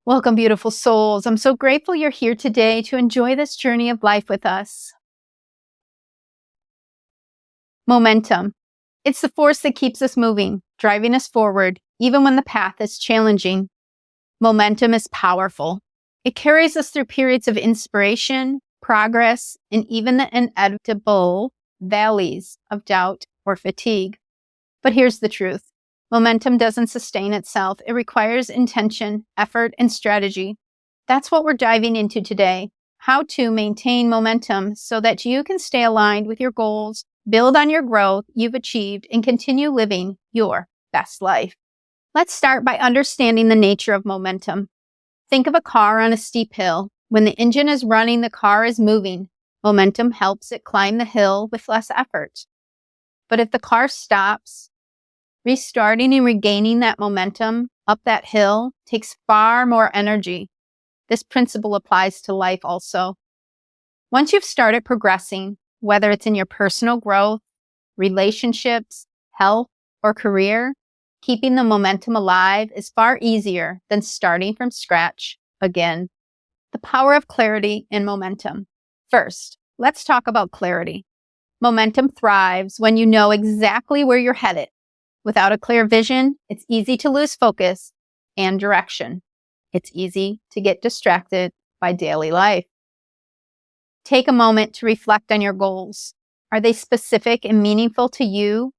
Welcome, beautiful souls. I'm so grateful you're here today to enjoy this journey of life with us. Momentum. It's the force that keeps us moving, driving us forward, even when the path is challenging. Momentum is powerful. It carries us through periods of inspiration, progress, and even the inevitable valleys of doubt or fatigue. But here's the truth. Momentum doesn't sustain itself. It requires intention, effort, and strategy. That's what we're diving into today. How to maintain momentum so that you can stay aligned with your goals, build on your growth you've achieved, and continue living your best life. Let's start by understanding the nature of momentum. Think of a car on a steep hill. When the engine is running, the car is moving. Momentum helps it climb the hill with less effort. But if the car stops, restarting and regaining that momentum up that hill takes far more energy. This principle applies to life also. Once you've started progressing, whether it's in your personal growth, relationships, health, or career, keeping the momentum alive is far easier than starting from scratch again. The power of clarity and momentum. First, let's talk about clarity. Momentum thrives when you know exactly where you're headed. Without a clear vision, it's easy to lose focus and direction. It's easy to get distracted by daily life. Take a moment to reflect on your goals. Are they specific and meaningful to you?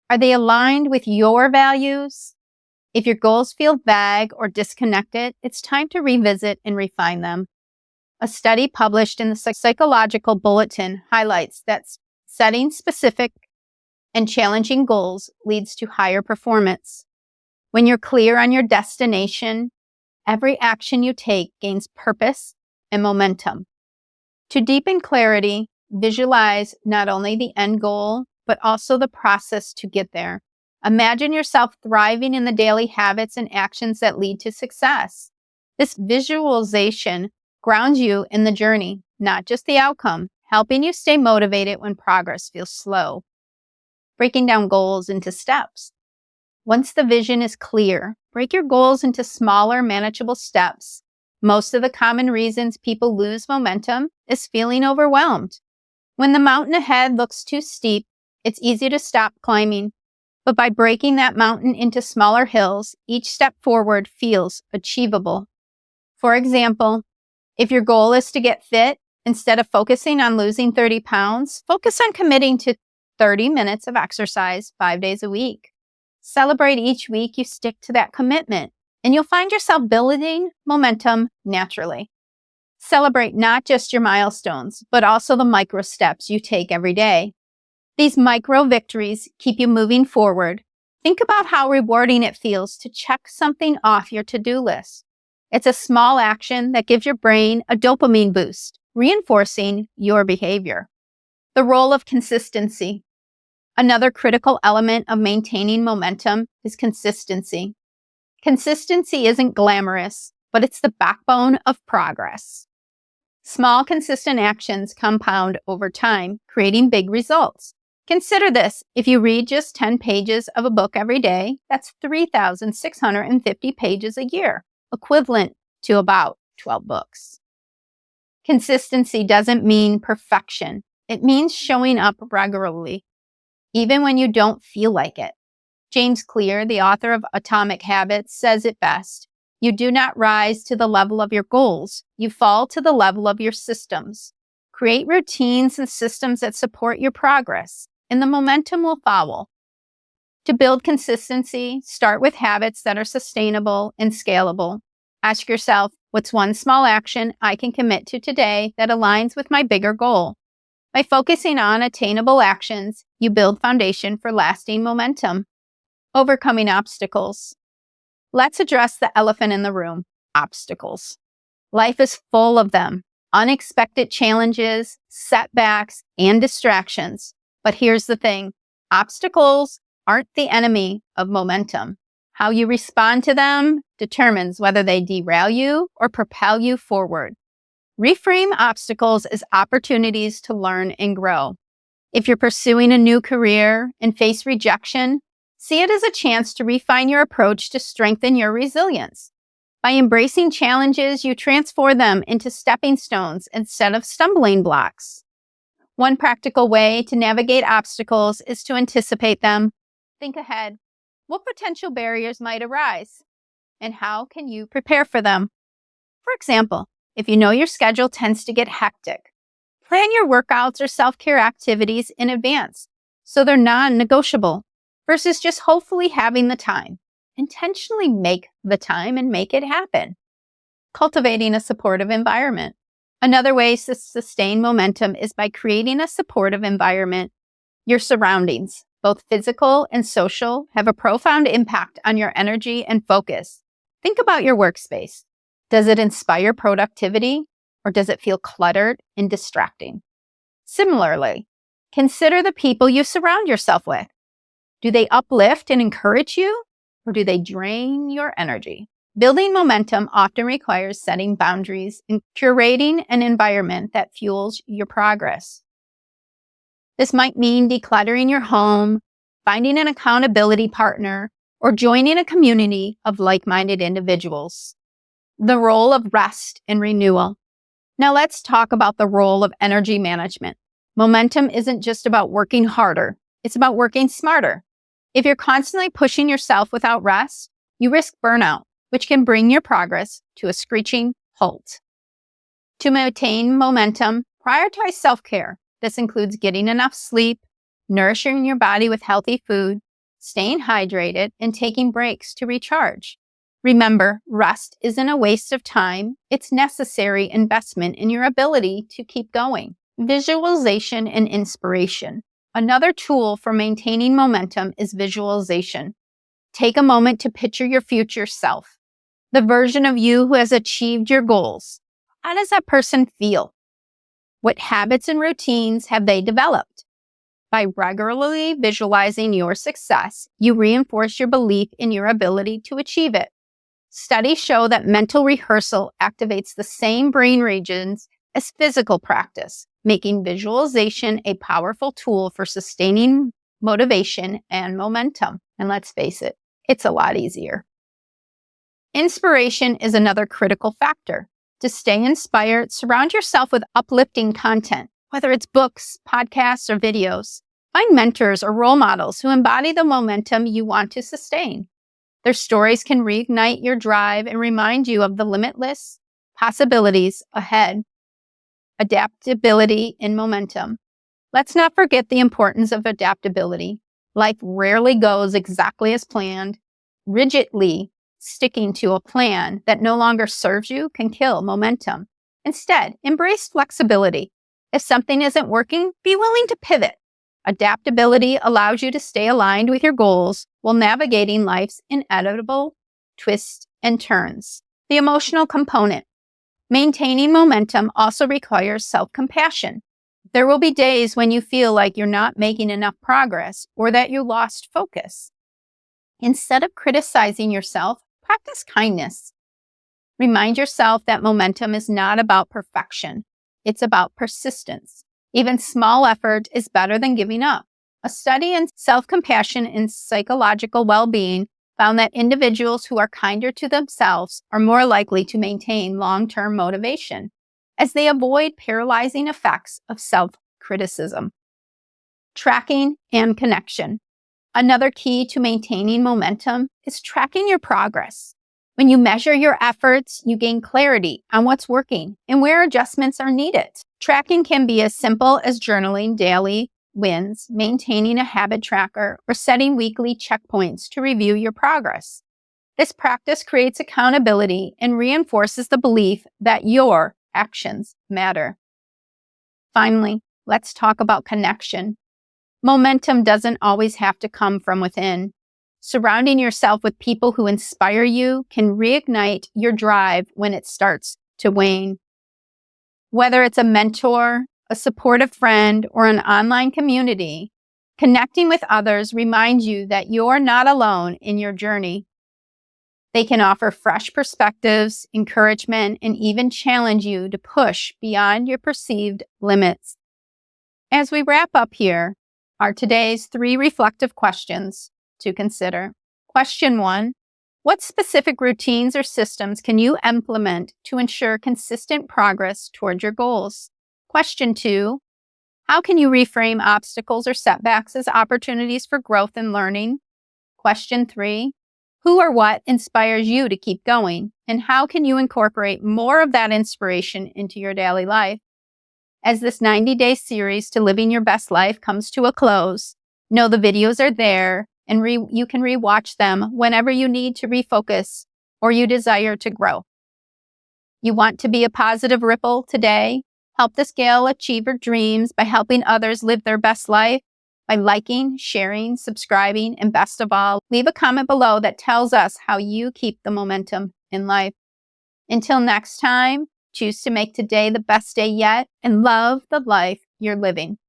Are they aligned with your values? If your goals feel vague or disconnected, it's time to revisit and refine them. A study published in the Psychological Bulletin highlights that setting specific and challenging goals leads to higher performance. When you're clear on your destination, every action you take gains purpose and momentum. To deepen clarity, visualize not only the end goal, but also the process to get there. Imagine yourself thriving in the daily habits and actions that lead to success. This visualization grounds you in the journey, not just the outcome, helping you stay motivated when progress feels slow. Breaking down goals into steps. Once the vision is clear, break your goals into smaller, manageable steps. Most of the common reasons people lose momentum is feeling overwhelmed. When the mountain ahead looks too steep, it's easy to stop climbing. But by breaking that mountain into smaller hills, each step forward feels achievable. For example, if your goal is to get fit, instead of focusing on losing 30 pounds, focus on committing to 30 minutes of exercise 5 days a week. Celebrate each week you stick to that commitment, and you'll find yourself building momentum naturally. Celebrate not just your milestones, but also the micro steps you take every day. These micro victories keep you moving forward. Think about how rewarding it feels to check something off your to-do list. It's a small action that gives your brain a dopamine boost, reinforcing your behavior. The role of consistency. Another critical element of maintaining momentum is consistency. Consistency isn't glamorous, but it's the backbone of progress. Small, consistent actions compound over time, creating big results. Consider this. If you read just 10 pages of a book every day, that's 3,650 pages a year, equivalent to about 12 books. Consistency doesn't mean perfection. It means showing up regularly, even when you don't feel like it. James Clear, the author of Atomic Habits, says it best. You do not rise to the level of your goals. You fall to the level of your systems. Create routines and systems that support your progress, and the momentum will follow. To build consistency, start with habits that are sustainable and scalable. Ask yourself, what's one small action I can commit to today that aligns with my bigger goal? By focusing on attainable actions, you build foundation for lasting momentum. Overcoming obstacles. Let's address the elephant in the room, obstacles. Life is full of them, unexpected challenges, setbacks, and distractions. But here's the thing, obstacles aren't the enemy of momentum. How you respond to them determines whether they derail you or propel you forward. Reframe obstacles as opportunities to learn and grow. If you're pursuing a new career and face rejection, see it as a chance to refine your approach to strengthen your resilience. By embracing challenges, you transform them into stepping stones instead of stumbling blocks. One practical way to navigate obstacles is to anticipate them. Think ahead. What potential barriers might arise? And how can you prepare for them? For example, if you know your schedule tends to get hectic, plan your workouts or self-care activities in advance so they're non-negotiable versus just hopefully having the time. Intentionally make the time and make it happen. Cultivating a supportive environment. Another way to sustain momentum is by creating a supportive environment. Your surroundings, both physical and social, have a profound impact on your energy and focus. Think about your workspace. Does it inspire productivity, or does it feel cluttered and distracting? Similarly, consider the people you surround yourself with. Do they uplift and encourage you, or do they drain your energy? Building momentum often requires setting boundaries and curating an environment that fuels your progress. This might mean decluttering your home, finding an accountability partner, or joining a community of like-minded individuals. The role of rest and renewal. Now let's talk about the role of energy management. Momentum isn't just about working harder, it's about working smarter. If you're constantly pushing yourself without rest, you risk burnout, which can bring your progress to a screeching halt. To maintain momentum, prioritize self-care. This includes getting enough sleep, nourishing your body with healthy food, staying hydrated, and taking breaks to recharge. Remember, rest isn't a waste of time. It's necessary investment in your ability to keep going. Visualization and inspiration. Another tool for maintaining momentum is visualization. Take a moment to picture your future self, the version of you who has achieved your goals. How does that person feel? What habits and routines have they developed? By regularly visualizing your success, you reinforce your belief in your ability to achieve it. Studies show that mental rehearsal activates the same brain regions as physical practice, making visualization a powerful tool for sustaining motivation and momentum. And let's face it, it's a lot easier. Inspiration is another critical factor. To stay inspired, surround yourself with uplifting content, whether it's books, podcasts, or videos. Find mentors or role models who embody the momentum you want to sustain. Their stories can reignite your drive and remind you of the limitless possibilities ahead. Adaptability and momentum. Let's not forget the importance of adaptability. Life rarely goes exactly as planned. Rigidly sticking to a plan that no longer serves you can kill momentum. Instead, embrace flexibility. If something isn't working, be willing to pivot. Adaptability allows you to stay aligned with your goals while navigating life's inevitable twists and turns. The emotional component. Maintaining momentum also requires self-compassion. There will be days when you feel like you're not making enough progress or that you lost focus. Instead of criticizing yourself, practice kindness. Remind yourself that momentum is not about perfection. It's about persistence. Even small effort is better than giving up. A study in self-compassion and psychological well-being found that individuals who are kinder to themselves are more likely to maintain long-term motivation, as they avoid paralyzing effects of self-criticism. Tracking and connection. Another key to maintaining momentum is tracking your progress. When you measure your efforts, you gain clarity on what's working and where adjustments are needed. Tracking can be as simple as journaling daily wins, maintaining a habit tracker, or setting weekly checkpoints to review your progress. This practice creates accountability and reinforces the belief that your actions matter. Finally, let's talk about connection. Momentum doesn't always have to come from within. Surrounding yourself with people who inspire you can reignite your drive when it starts to wane. Whether it's a mentor, a supportive friend, or an online community, connecting with others reminds you that you're not alone in your journey. They can offer fresh perspectives, encouragement, and even challenge you to push beyond your perceived limits. As we wrap up here are today's 3 reflective questions to consider. Question 1, What specific routines or systems can you implement to ensure consistent progress toward your goals? Question 2. How can you reframe obstacles or setbacks as opportunities for growth and learning? Question 3. Who or what inspires you to keep going? And how can you incorporate more of that inspiration into your daily life? As this 90-day series to living your best life comes to a close, know the videos are there and you can rewatch them whenever you need to refocus or you desire to grow. You want to be a positive ripple today? Help this gal achieve her dreams by helping others live their best life by liking, sharing, subscribing, and best of all, leave a comment below that tells us how you keep the momentum in life. Until next time, choose to make today the best day yet and love the life you're living.